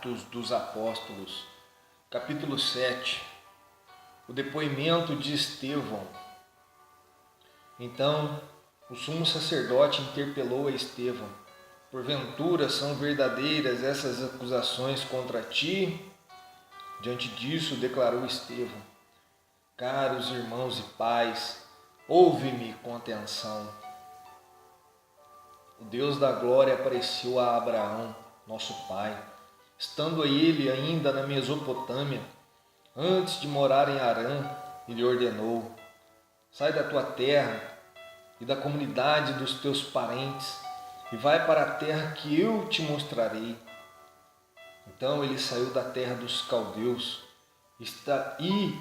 Atos dos Apóstolos, capítulo 7, o depoimento de Estevão. Então, o sumo sacerdote interpelou a Estevão: porventura são verdadeiras essas acusações contra ti? Diante disso, declarou Estevão: caros irmãos e pais, ouve-me com atenção. O Deus da glória apareceu a Abraão, nosso pai, estando ele ainda na Mesopotâmia, antes de morar em Harã, e lhe ordenou: sai da tua terra e da comunidade dos teus parentes, e vai para a terra que eu te mostrarei. Então ele saiu da terra dos caldeus e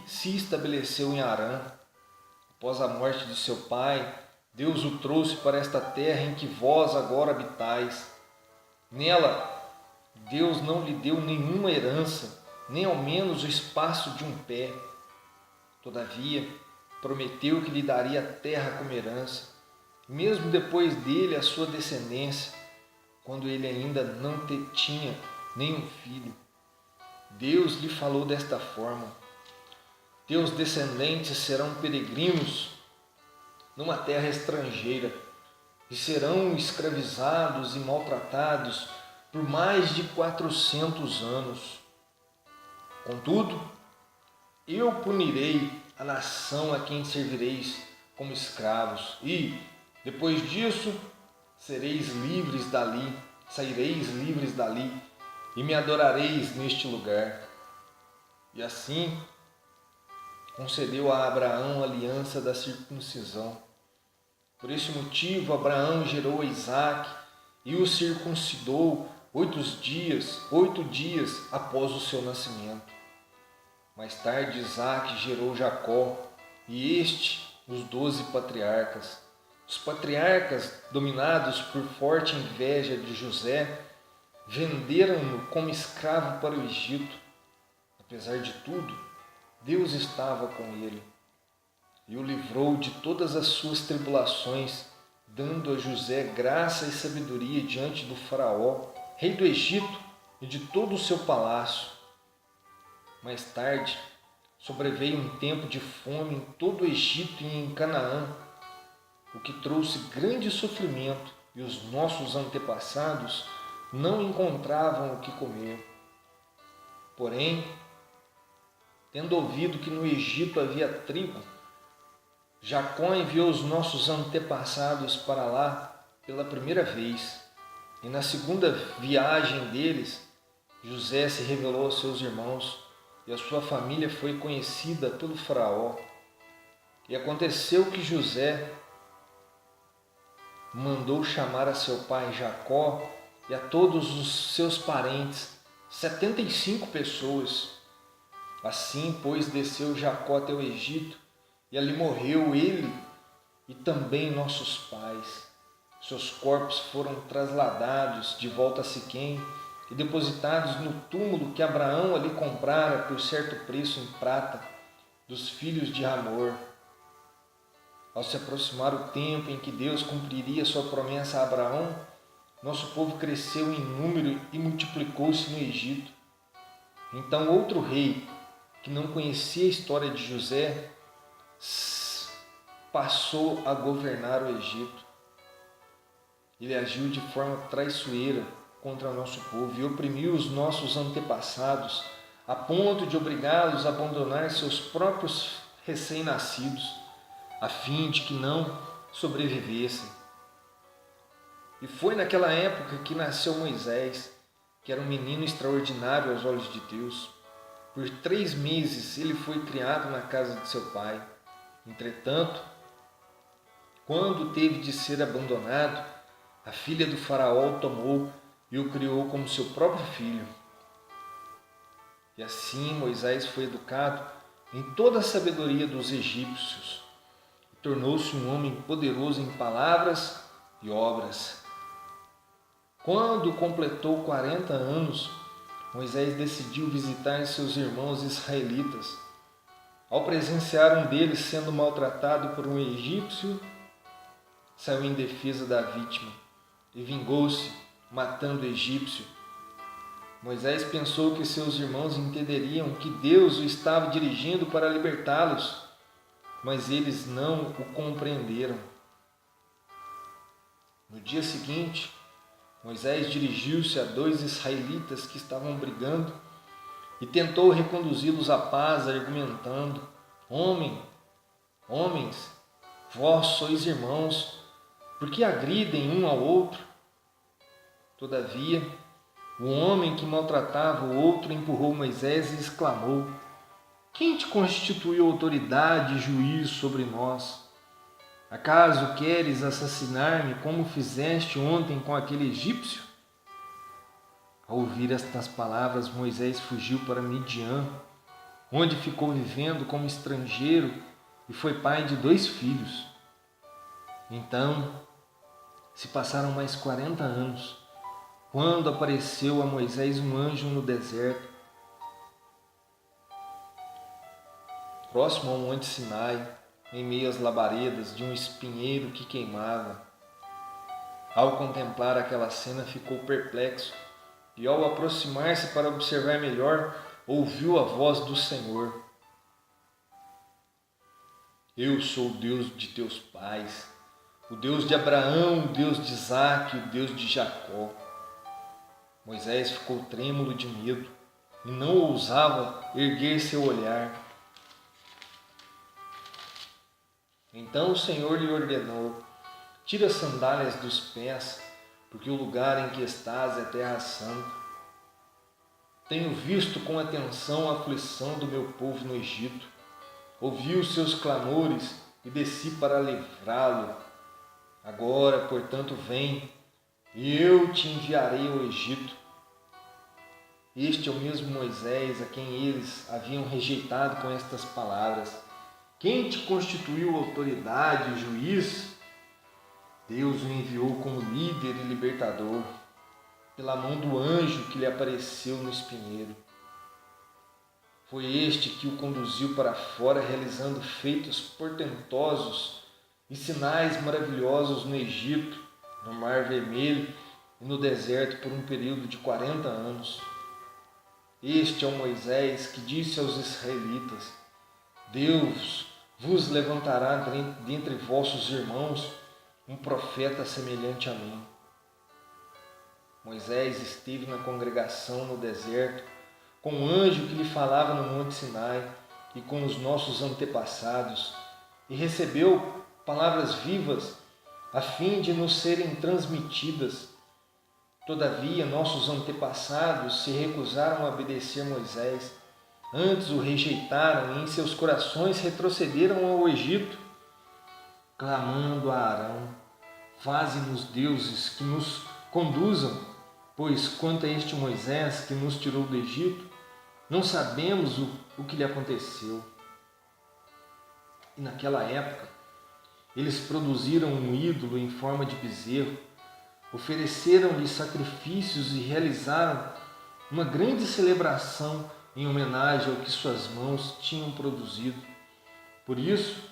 se estabeleceu em Harã. Após a morte de seu pai, Deus o trouxe para esta terra em que vós agora habitais. Nela, Deus não lhe deu nenhuma herança, nem ao menos o espaço de um pé. Todavia, prometeu que lhe daria a terra como herança, mesmo depois dele a sua descendência, quando ele ainda não tinha nenhum filho. Deus lhe falou desta forma: teus descendentes serão peregrinos numa terra estrangeira e serão escravizados e maltratados por mais de 400 anos. Contudo, eu punirei a nação a quem servireis como escravos e, depois disso, saireis livres dali e me adorareis neste lugar. E assim concedeu a Abraão a aliança da circuncisão. Por esse motivo, Abraão gerou a Isaque e o circuncidou 8 dias após o seu nascimento. Mais tarde, Isaque gerou Jacó e os 12 patriarcas. Os patriarcas, dominados por forte inveja de José, venderam-no como escravo para o Egito. Apesar de tudo, Deus estava com ele e o livrou de todas as suas tribulações, dando a José graça e sabedoria diante do faraó, rei do Egito, e de todo o seu palácio. Mais tarde, sobreveio um tempo de fome em todo o Egito e em Canaã, o que trouxe grande sofrimento, e os nossos antepassados não encontravam o que comer. Porém, tendo ouvido que no Egito havia trigo, Jacó enviou os nossos antepassados para lá pela primeira vez. E na segunda viagem deles, José se revelou aos seus irmãos, e a sua família foi conhecida pelo faraó. E aconteceu que José mandou chamar a seu pai Jacó e a todos os seus parentes, 75 pessoas. Assim, pois, desceu Jacó até o Egito, e ali morreu ele e também nossos pais. Seus corpos foram trasladados de volta a Siquém e depositados no túmulo que Abraão ali comprara por certo preço em prata dos filhos de Hamor. Ao se aproximar o tempo em que Deus cumpriria sua promessa a Abraão, nosso povo cresceu em número e multiplicou-se no Egito. Então outro rei, que não conhecia a história de José, passou a governar o Egito. Ele agiu de forma traiçoeira contra o nosso povo e oprimiu os nossos antepassados a ponto de obrigá-los a abandonar seus próprios recém-nascidos, a fim de que não sobrevivessem. E foi naquela época que nasceu Moisés, que era um menino extraordinário aos olhos de Deus. Por 3 meses ele foi criado na casa de seu pai. Entretanto, quando teve de ser abandonado, a filha do faraó o tomou e o criou como seu próprio filho. E assim Moisés foi educado em toda a sabedoria dos egípcios e tornou-se um homem poderoso em palavras e obras. Quando completou 40 anos, Moisés decidiu visitar seus irmãos israelitas. Ao presenciar um deles sendo maltratado por um egípcio, saiu em defesa da vítima e vingou-se, matando o egípcio. Moisés pensou que seus irmãos entenderiam que Deus o estava dirigindo para libertá-los, mas eles não o compreenderam. No dia seguinte, Moisés dirigiu-se a 2 israelitas que estavam brigando e tentou reconduzi-los à paz, argumentando: Homens, vós sois irmãos, por que agridem um ao outro? Todavia, o homem que maltratava o outro empurrou Moisés e exclamou: Quem te constituiu autoridade e juiz sobre nós? Acaso queres assassinar-me como fizeste ontem com aquele egípcio? Ao ouvir estas palavras, Moisés fugiu para Midian, onde ficou vivendo como estrangeiro e foi pai de 2 filhos. Então, se passaram mais 40 anos, quando apareceu a Moisés um anjo no deserto, próximo ao Monte Sinai, em meio às labaredas de um espinheiro que queimava. Ao contemplar aquela cena, ficou perplexo e, ao aproximar-se para observar melhor, ouviu a voz do Senhor: Eu sou o Deus de teus pais, o Deus de Abraão, o Deus de Isaque, o Deus de Jacó. Moisés ficou trêmulo de medo e não ousava erguer seu olhar. Então o Senhor lhe ordenou: Tira as sandálias dos pés, porque o lugar em que estás é terra santa. Tenho visto com atenção a aflição do meu povo no Egito. Ouvi os seus clamores e desci para livrá-lo. Agora, portanto, vem, e eu te enviarei ao Egito. Este é o mesmo Moisés a quem eles haviam rejeitado com estas palavras: Quem te constituiu autoridade e juiz? Deus o enviou como líder e libertador, pela mão do anjo que lhe apareceu no espinheiro. Foi este que o conduziu para fora, realizando feitos portentosos e sinais maravilhosos no Egito, no Mar Vermelho e no deserto por um período de 40 anos. Este é o Moisés que disse aos israelitas: Deus vos levantará dentre vossos irmãos um profeta semelhante a mim. Moisés esteve na congregação no deserto, com o anjo que lhe falava no Monte Sinai e com os nossos antepassados, e recebeu palavras vivas a fim de nos serem transmitidas. Todavia, nossos antepassados se recusaram a obedecer Moisés, antes o rejeitaram e em seus corações retrocederam ao Egito, clamando a Arão: Faze-nos deuses que nos conduzam, pois quanto a este Moisés que nos tirou do Egito, não sabemos o que lhe aconteceu. E naquela época, eles produziram um ídolo em forma de bezerro, ofereceram-lhe sacrifícios e realizaram uma grande celebração em homenagem ao que suas mãos tinham produzido. Por isso,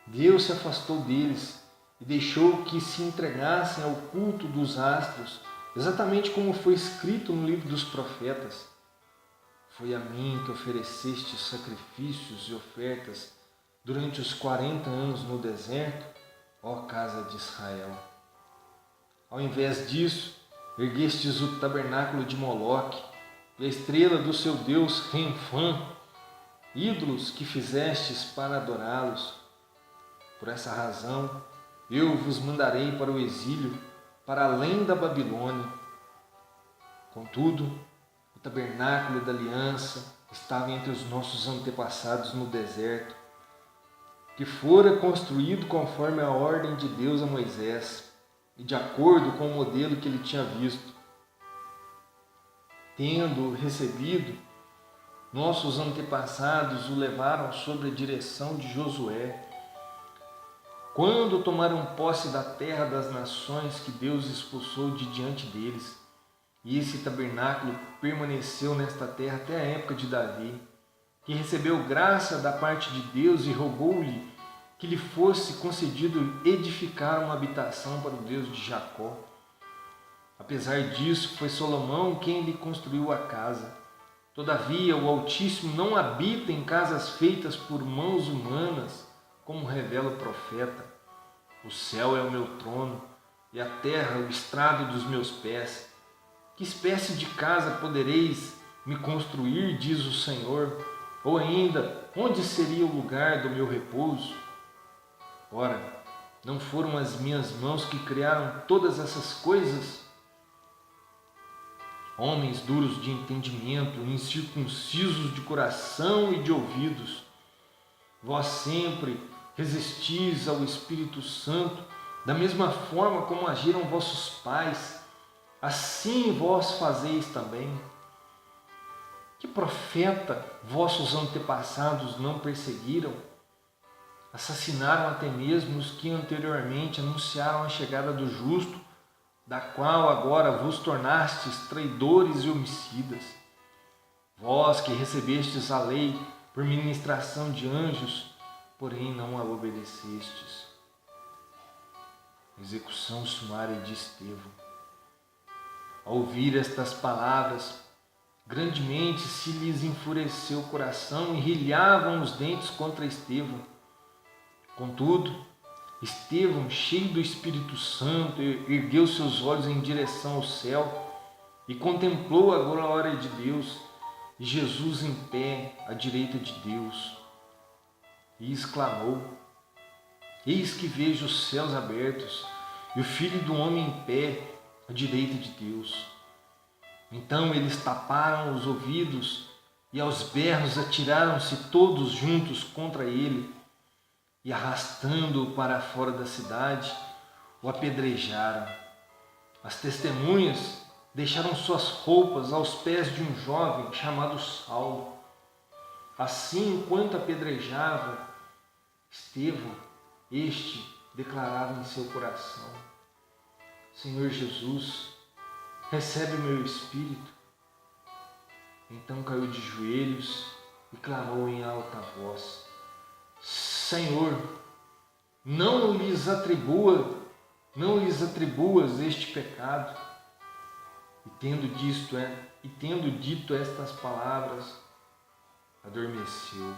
Deus se afastou deles e deixou que se entregassem ao culto dos astros, exatamente como foi escrito no livro dos profetas: Foi a mim que ofereceste sacrifícios e ofertas durante os 40 anos no deserto, ó casa de Israel. Ao invés disso, erguestes o tabernáculo de Moloque e a estrela do seu deus Renfã, ídolos que fizestes para adorá-los. Por essa razão, eu vos mandarei para o exílio, para além da Babilônia. Contudo, o tabernáculo da aliança estava entre os nossos antepassados no deserto, que fora construído conforme a ordem de Deus a Moisés e de acordo com o modelo que ele tinha visto. Tendo recebido, nossos antepassados o levaram sob a direção de Josué. Quando tomaram posse da terra das nações que Deus expulsou de diante deles, e esse tabernáculo permaneceu nesta terra até a época de Davi, que recebeu graça da parte de Deus e rogou-lhe que lhe fosse concedido edificar uma habitação para o Deus de Jacó. Apesar disso, foi Salomão quem lhe construiu a casa. Todavia, o Altíssimo não habita em casas feitas por mãos humanas, como revela o profeta. O céu é o meu trono, e a terra o estrado dos meus pés. Que espécie de casa podereis me construir, diz o Senhor? Ou ainda, onde seria o lugar do meu repouso? Ora, não foram as minhas mãos que criaram todas essas coisas? Homens duros de entendimento, incircuncisos de coração e de ouvidos, vós sempre resistis ao Espírito Santo, da mesma forma como agiram vossos pais, assim vós fazeis também. Que profeta vossos antepassados não perseguiram? Assassinaram até mesmo os que anteriormente anunciaram a chegada do justo, da qual agora vos tornastes traidores e homicidas. Vós que recebestes a lei por ministração de anjos, porém não a obedecestes. Execução sumária de Estevão. Ao ouvir estas palavras, grandemente se lhes enfureceu o coração e rilhavam os dentes contra Estevão. Contudo, Estevão, cheio do Espírito Santo, ergueu seus olhos em direção ao céu e contemplou a glória de Deus e Jesus em pé à direita de Deus. E exclamou: Eis que vejo os céus abertos e o Filho do Homem em pé à direita de Deus. Então eles taparam os ouvidos e aos berros atiraram-se todos juntos contra ele, e arrastando-o para fora da cidade, o apedrejaram. As testemunhas deixaram suas roupas aos pés de um jovem chamado Saulo. Assim, enquanto apedrejava Estevão, este declarava em seu coração: Senhor Jesus, recebe o meu espírito. Então caiu de joelhos e clamou em alta voz: Senhor, não lhes atribuas este pecado. E tendo dito estas palavras, adormeceu.